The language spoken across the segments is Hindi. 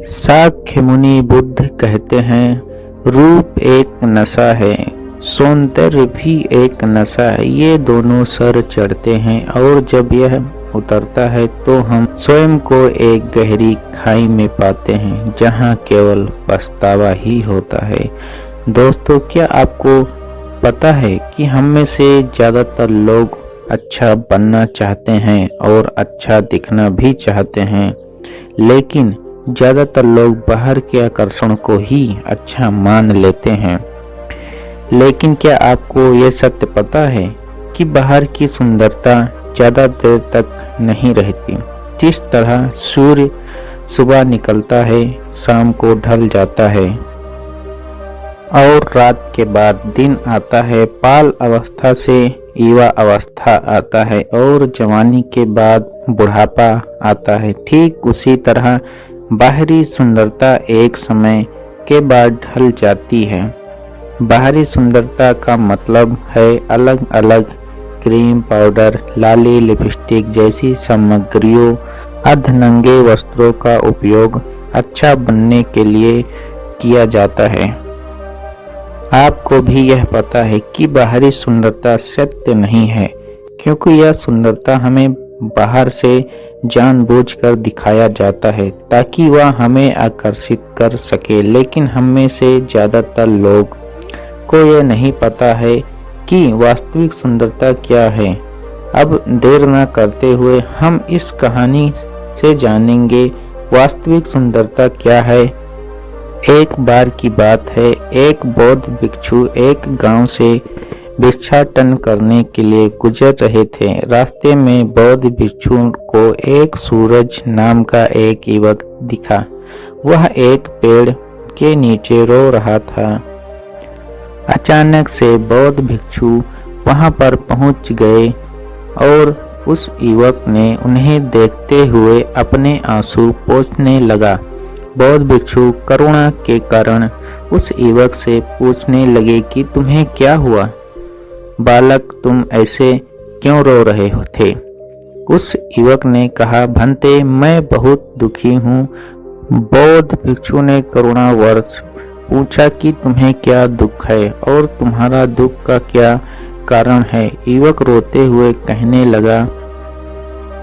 शाक्य मुनि बुद्ध कहते हैं, रूप एक नशा है, सौंदर्य भी एक नशा है। ये दोनों सर चढ़ते हैं और जब यह उतरता है तो हम स्वयं को एक गहरी खाई में पाते हैं, जहाँ केवल पछतावा ही होता है। दोस्तों, क्या आपको पता है कि हम में से ज़्यादातर लोग अच्छा बनना चाहते हैं और अच्छा दिखना भी चाहते हैं, लेकिन ज़्यादातर लोग बाहर के आकर्षण को ही अच्छा मान लेते हैं। लेकिन क्या आपको यह सत्य पता है कि बाहर की सुंदरता ज़्यादा देर तक नहीं रहती। जिस तरह सूर्य सुबह निकलता है, शाम को ढल जाता है और रात के बाद दिन आता है, बाल अवस्था से युवा अवस्था आता है और जवानी के बाद बुढ़ापा आता है, ठीक उसी तरह बाहरी सुंदरता एक समय के बाद ढल जाती है। बाहरी सुंदरता का मतलब है अलग अलग क्रीम, पाउडर, लाली, लिपस्टिक जैसी सामग्रियों, अर्धनंगे वस्त्रों का उपयोग अच्छा बनने के लिए किया जाता है। आपको भी यह पता है कि बाहरी सुंदरता सत्य नहीं है, क्योंकि यह सुंदरता हमें बाहर से जानबूझकर दिखाया जाता है ताकि वह हमें आकर्षित कर सके। लेकिन हम में से ज़्यादातर लोग को यह नहीं पता है कि वास्तविक सुंदरता क्या है। अब देर न करते हुए हम इस कहानी से जानेंगे वास्तविक सुंदरता क्या है। एक बार की बात है, एक बौद्ध भिक्षु एक गांव से भिक्षाटन करने के लिए गुजर रहे थे। रास्ते में बौद्ध भिक्षु को एक सूरज नाम का एक युवक दिखा। वह एक पेड़ के नीचे रो रहा था। अचानक से बौद्ध भिक्षु वहां पर पहुंच गए और उस युवक ने उन्हें देखते हुए अपने आंसू पोंछने लगा। बौद्ध भिक्षु करुणा के कारण उस युवक से पूछने लगे कि तुम्हें क्या हुआ बालक, तुम ऐसे क्यों रो रहे थे। उस युवक ने कहा, भंते, मैं बहुत दुखी हूँ। बौद्ध भिक्षु ने करुणावश पूछा कि तुम्हें क्या दुख है और तुम्हारा दुख का क्या कारण है। युवक रोते हुए कहने लगा,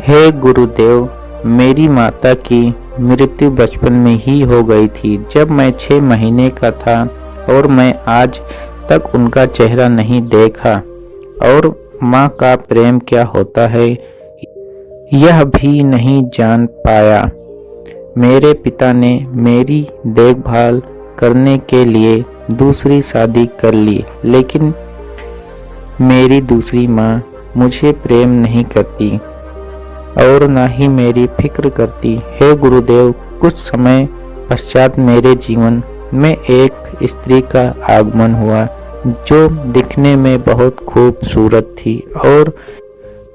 हे गुरुदेव, मेरी माता की मृत्यु बचपन में ही हो गई थी, जब मैं 6 महीने का था और मैं आज तक उनका चेहरा नहीं देखा और माँ का प्रेम क्या होता है यह भी नहीं जान पाया। मेरे पिता ने मेरी देखभाल करने के लिए दूसरी शादी कर ली, लेकिन मेरी दूसरी माँ मुझे प्रेम नहीं करती और न ही मेरी फिक्र करती। हे गुरुदेव, कुछ समय पश्चात मेरे जीवन में एक स्त्री का आगमन हुआ जो दिखने में बहुत खूबसूरत थी और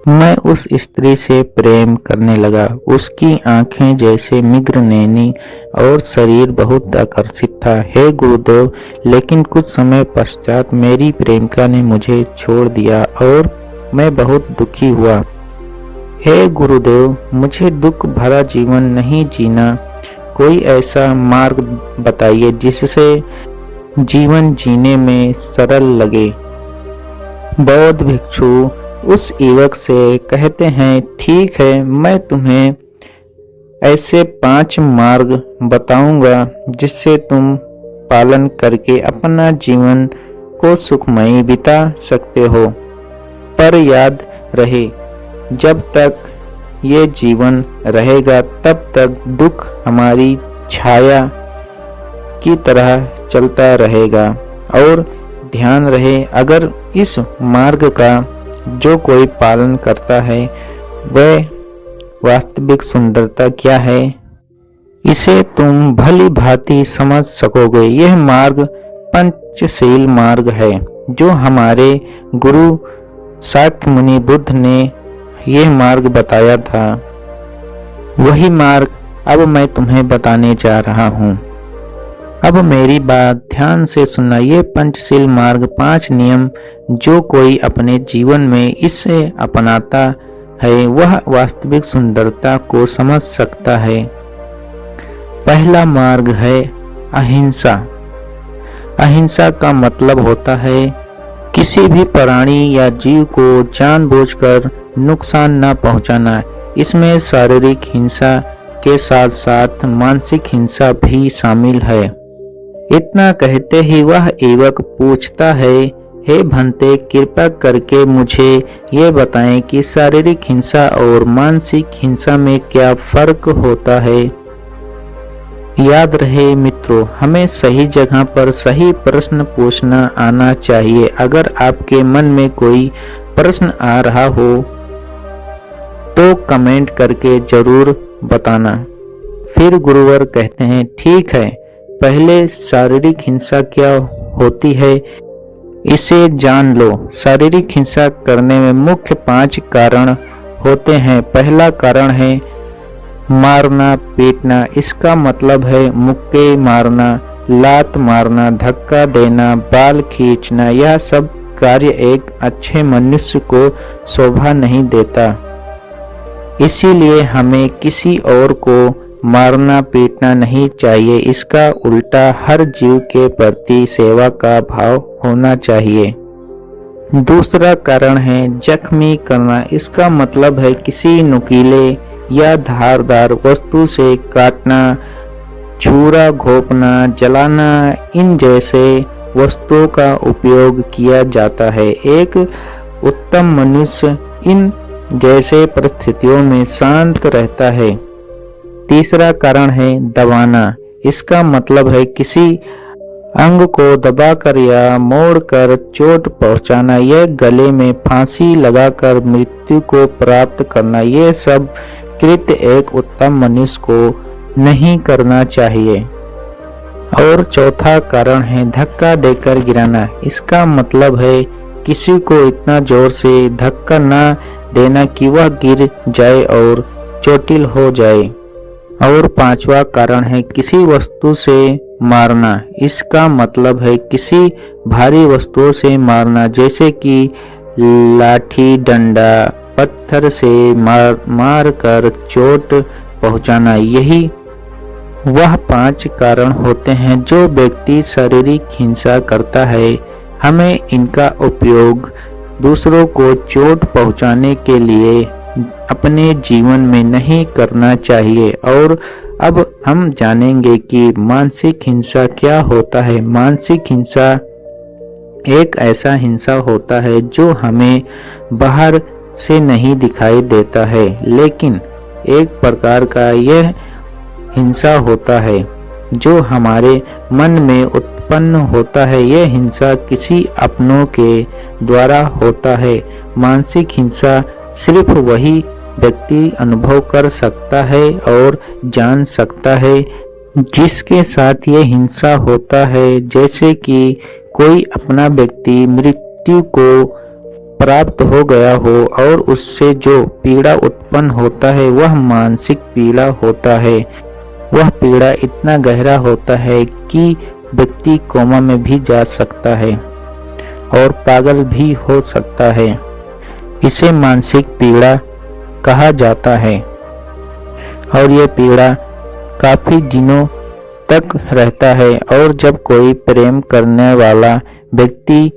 मैं उस स्त्री से प्रेम करने लगा। उसकी आंखें जैसे मिग्र नैनी और शरीर बहुत आकर्षित था। हे गुरुदेव, लेकिन कुछ समय पश्चात मेरी प्रेमिका ने मुझे छोड़ दिया और मैं बहुत दुखी हुआ। हे गुरुदेव, मुझे दुख भरा जीवन नहीं जीना, कोई ऐसा मार्ग बताइए जिससे जीवन जीने में सरल लगे। बौद्ध भिक्षु उस युवक से कहते हैं, ठीक है, मैं तुम्हें ऐसे 5 मार्ग बताऊंगा जिससे तुम पालन करके अपना जीवन को सुखमय बिता सकते हो। पर याद रहे, जब तक ये जीवन रहेगा तब तक दुख हमारी छाया की तरह चलता रहेगा। और ध्यान रहे, अगर इस मार्ग का जो कोई पालन करता है वह वास्तविक सुंदरता क्या है, इसे तुम भली भांति समझ सकोगे। यह मार्ग पंचशील मार्ग है जो हमारे गुरु शाक्य मुनि बुद्ध ने यह मार्ग बताया था। वही मार्ग अब मैं तुम्हें बताने जा रहा हूँ। अब मेरी बात ध्यान से सुनना। ये पंचशील मार्ग 5 नियम जो कोई अपने जीवन में इसे अपनाता है वह वास्तविक सुंदरता को समझ सकता है। पहला मार्ग है अहिंसा। अहिंसा का मतलब होता है किसी भी प्राणी या जीव को जानबूझकर नुकसान न पहुंचाना। इसमें शारीरिक हिंसा के साथ साथ मानसिक हिंसा भी शामिल है। इतना कहते ही वह युवक पूछता है, हे भंते, कृपया करके मुझे ये बताएं कि शारीरिक हिंसा और मानसिक हिंसा में क्या फर्क होता है। याद रहे मित्रों, हमें सही जगह पर सही प्रश्न पूछना आना चाहिए। अगर आपके मन में कोई प्रश्न आ रहा हो तो कमेंट करके जरूर बताना। फिर गुरुवर कहते हैं, ठीक है, पहले शारीरिक हिंसा क्या होती है इसे जान लो। शारीरिक हिंसा करने में मुख्य 5 कारण होते हैं। पहला कारण है मारना पीटना। इसका मतलब है मुक्के मारना, लात मारना, धक्का देना, बाल खींचना। यह सब कार्य एक अच्छे मनुष्य को शोभा नहीं देता। इसीलिए हमें किसी और को मारना पीटना नहीं चाहिए। इसका उल्टा हर जीव के प्रति सेवा का भाव होना चाहिए। दूसरा कारण है जख्मी करना। इसका मतलब है किसी नुकीले या धारदार वस्तु से काटना, छुरा घोंपना, जलाना। इन जैसे वस्तुओं का उपयोग किया जाता है। एक उत्तम मनुष्य इन जैसे परिस्थितियों में शांत रहता है। तीसरा कारण है दबाना। इसका मतलब है किसी अंग को दबाकर या मोड़कर चोट पहुंचाना। यह गले में फांसी लगाकर मृत्यु को प्राप्त करना। ये सब कृत्य एक उत्तम मनुष्य को नहीं करना चाहिए। और चौथा कारण है धक्का देकर गिराना। इसका मतलब है किसी को इतना जोर से धक्का न देना कि वह गिर जाए और चोटिल हो जाए। और पांचवा कारण है किसी वस्तु से मारना। इसका मतलब है किसी भारी वस्तुओं से मारना, जैसे कि लाठी, डंडा, पत्थर से मार कर चोट पहुंचाना। यही वह 5 कारण होते हैं जो व्यक्ति शारीरिक हिंसा करता है। हमें इनका उपयोग दूसरों को चोट पहुंचाने के लिए अपने जीवन में नहीं करना चाहिए। और अब हम जानेंगे कि मानसिक हिंसा क्या होता है। मानसिक हिंसा एक ऐसा हिंसा होता है जो हमें बाहर से नहीं दिखाई देता है, लेकिन एक प्रकार का यह हिंसा होता है जो हमारे मन में उत्पन्न होता है। यह हिंसा किसी अपनों के द्वारा होता है। मानसिक हिंसा सिर्फ वही व्यक्ति अनुभव कर सकता है और जान सकता है जिसके साथ ये हिंसा होता है। जैसे कि कोई अपना व्यक्ति मृत्यु को प्राप्त हो गया हो और उससे जो पीड़ा उत्पन्न होता है वह मानसिक पीड़ा होता है। वह पीड़ा इतना गहरा होता है कि व्यक्ति कोमा में भी जा सकता है और पागल भी हो सकता है। इसे मानसिक पीड़ा कहा जाता है और ये पीड़ा काफी दिनों तक रहता है। और जब कोई प्रेम करने वाला व्यक्ति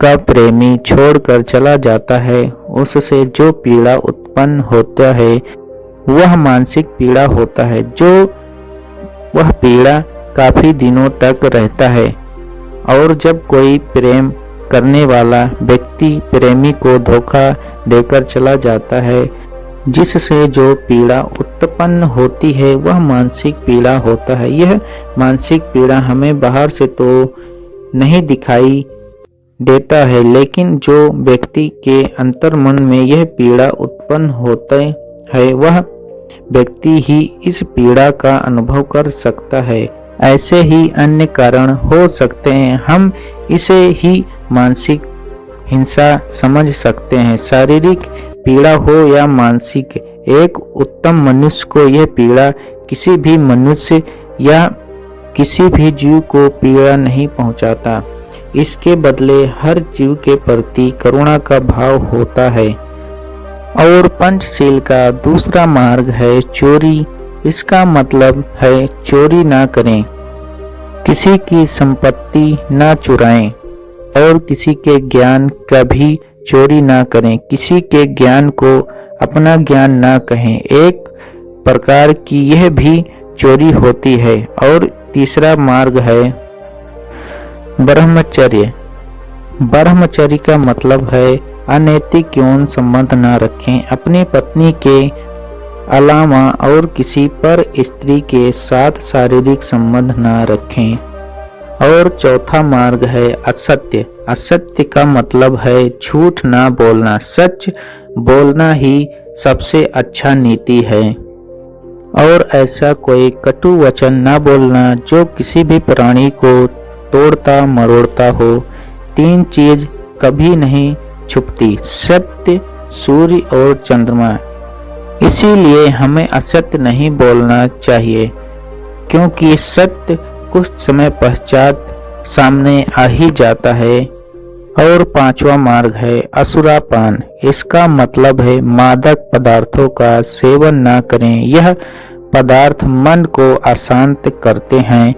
का प्रेमी छोड़कर चला जाता है, उससे जो पीड़ा उत्पन्न होता है वह मानसिक पीड़ा होता है, जो वह पीड़ा काफी दिनों तक रहता है। और जब कोई प्रेम करने वाला व्यक्ति प्रेमी को धोखा देकर चला जाता है, जिससे जो पीड़ा उत्पन्न होती है वह मानसिक पीड़ा होता है। यह मानसिक पीड़ा हमें बाहर से तो नहीं दिखाई देता है, लेकिन जो व्यक्ति के अंतर्मन में यह पीड़ा उत्पन्न होता है वह व्यक्ति ही इस पीड़ा का अनुभव कर सकता है। ऐसे ही अन्य कारण हो सकते हैं, हम इसे ही मानसिक हिंसा समझ सकते हैं। शारीरिक पीड़ा हो या मानसिक, एक उत्तम मनुष्य को यह पीड़ा किसी भी मनुष्य या किसी भी जीव को पीड़ा नहीं पहुंचाता। इसके बदले हर जीव के प्रति करुणा का भाव होता है। और पंचशील का दूसरा मार्ग है चोरी इसका मतलब है चोरी ना करें, किसी की संपत्ति ना चुराएं और किसी के ज्ञान का भी चोरी ना करें, किसी के ज्ञान को अपना ज्ञान ना कहें, एक प्रकार की यह भी चोरी होती है। और तीसरा मार्ग है ब्रह्मचर्य। ब्रह्मचर्य का मतलब है अनैतिक यौन संबंध ना रखें, अपनी पत्नी के अलावा और किसी पर स्त्री के साथ शारीरिक संबंध ना रखें। और चौथा मार्ग है असत्य। असत्य का मतलब है झूठ ना बोलना, सच बोलना ही सबसे अच्छा नीति है। और ऐसा कोई कटु वचन ना बोलना जो किसी भी प्राणी को तोड़ता मरोड़ता हो। 3 चीज कभी नहीं छुपती, सत्य, सूर्य और चंद्रमा। इसीलिए हमें असत्य नहीं बोलना चाहिए, क्योंकि सत्य कुछ समय पश्चात सामने आ ही जाता है। और 5वां मार्ग है असुरापान। इसका मतलब है मादक पदार्थों का सेवन ना करें, यह पदार्थ मन को अशांत करते हैं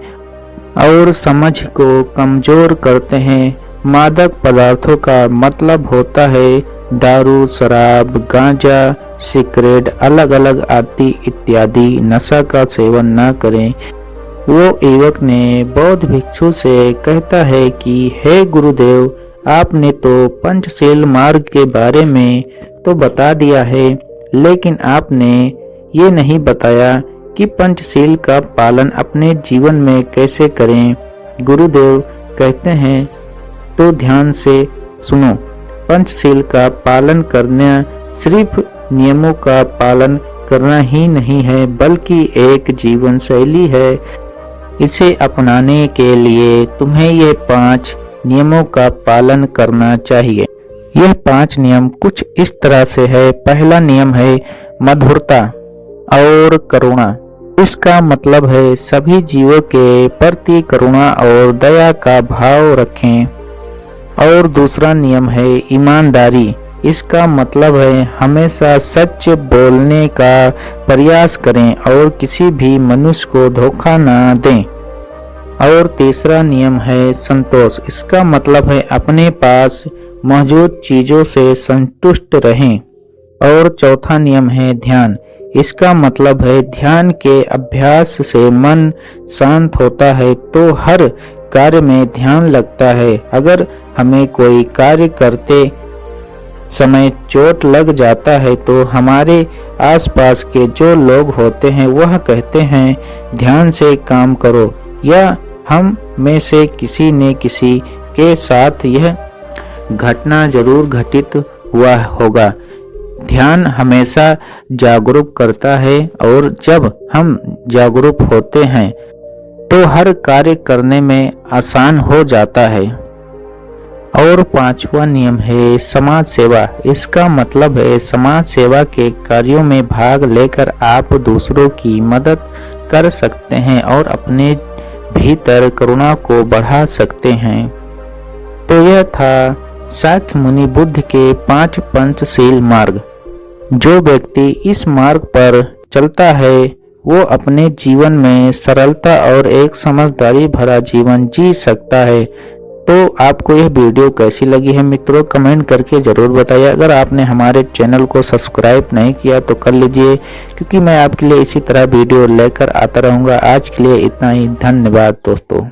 और समझ को कमजोर करते हैं। मादक पदार्थों का मतलब होता है दारू, शराब, गांजा, सिगरेट, अलग अलग आदि इत्यादि। नशा का सेवन ना करें। वो युवक ने बौद्ध भिक्षु से कहता है कि हे गुरुदेव, आपने तो पंचशील मार्ग के बारे में तो बता दिया है, लेकिन आपने ये नहीं बताया कि पंचशील का पालन अपने जीवन में कैसे करें। गुरुदेव कहते हैं तो ध्यान से सुनो, पंचशील का पालन करना सिर्फ नियमों का पालन करना ही नहीं है, बल्कि एक जीवन शैली है। इसे अपनाने के लिए तुम्हें ये 5 नियमों का पालन करना चाहिए। यह 5 नियम कुछ इस तरह से है। पहला नियम है मधुरता और करुणा। इसका मतलब है सभी जीवों के प्रति करुणा और दया का भाव रखें। और दूसरा नियम है ईमानदारी। इसका मतलब है हमेशा सच बोलने का प्रयास करें और किसी भी मनुष्य को धोखा ना दें। और तीसरा नियम है संतोष। इसका मतलब है अपने पास मौजूद चीजों से संतुष्ट रहें। और चौथा नियम है ध्यान। इसका मतलब है ध्यान के अभ्यास से मन शांत होता है तो हर कार्य में ध्यान लगता है। अगर हमें कोई कार्य करते समय चोट लग जाता है तो हमारे आसपास के जो लोग होते हैं वह कहते हैं ध्यान से काम करो, या हम में से किसी ने किसी के साथ यह घटना जरूर घटित हुआ होगा। ध्यान हमेशा जागरूक करता है और जब हम जागरूक होते हैं तो हर कार्य करने में आसान हो जाता है। और 5वां नियम है समाज सेवा। इसका मतलब है समाज सेवा के कार्यों में भाग लेकर आप दूसरों की मदद कर सकते हैं और अपने भीतर करुणा को बढ़ा सकते हैं। तो यह था शाक्य मुनि बुद्ध के 5 पंचशील मार्ग। जो व्यक्ति इस मार्ग पर चलता है वो अपने जीवन में सरलता और एक समझदारी भरा जीवन जी सकता है। तो आपको यह वीडियो कैसी लगी है मित्रों, कमेंट करके जरूर बताइए। अगर आपने हमारे चैनल को सब्सक्राइब नहीं किया तो कर लीजिए, क्योंकि मैं आपके लिए इसी तरह वीडियो लेकर आता रहूंगा। आज के लिए इतना ही, धन्यवाद दोस्तों।